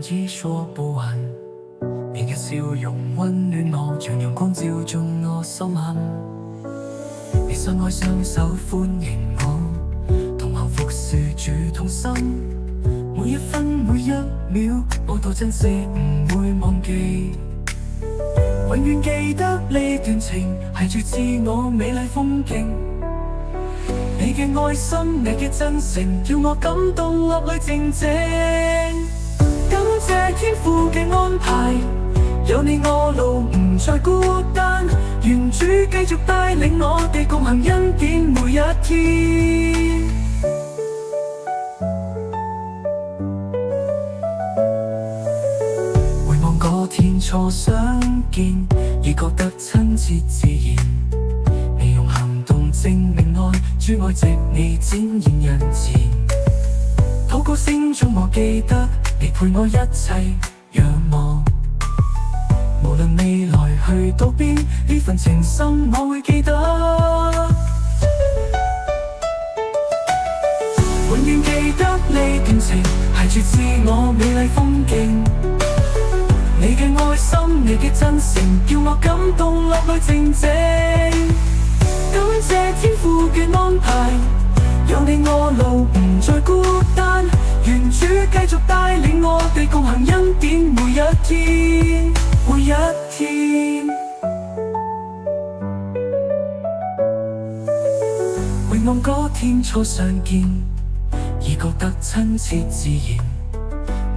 已說不完。明日笑容溫暖我，讓陽光照進我心坎。你伸開雙手歡迎我，同行服侍主同心。每一分每一秒，我都珍惜唔會忘記。永遠記得呢段情，係最自我美麗風景。你嘅愛心，你嘅真誠，叫我感動落淚靜靜。感謝天父嘅安排，有你我路唔再孤單。願主繼續帶領我哋共行恩典每一天。回望嗰天初相見，已覺得親切自然。你用行動證明愛，主愛藉你展現人前。禱告聲中我記得，你陪我一齊仰望。無論未來去到邊，呢份情深我會記得。永遠記得呢段情，係住自我美麗風景。你嘅愛心，你嘅真誠，叫我感動落淚靜靜。感謝天父嘅安排，有你我路唔再孤單。願主繼續帶領我哋共行恩典每一天，每一天。回望嗰天初相見，已覺得親切自然。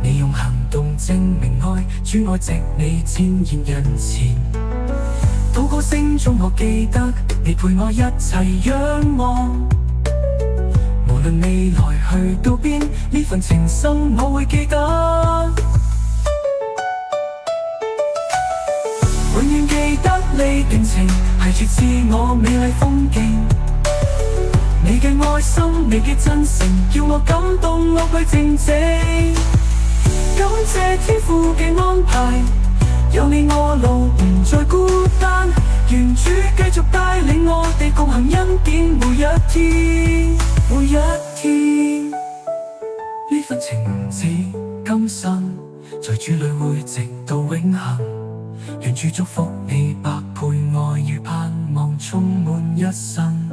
你用行動證明愛，主愛藉你展現人前。禱告聲中我記得，你陪我一齊仰望。無論未來去到邊，呢份情深我會記得。永遠記得呢段情，係住自我美麗風景。你嘅愛心，你嘅真誠，叫我感動落淚靜靜。感謝天父嘅安排，有你我路唔再孤單。願主繼續帶領我哋共行恩典每一天，每一天。呢份情唔止今生，在主裏會直到永恆。願主祝福你百倍愛與盼望充滿一生。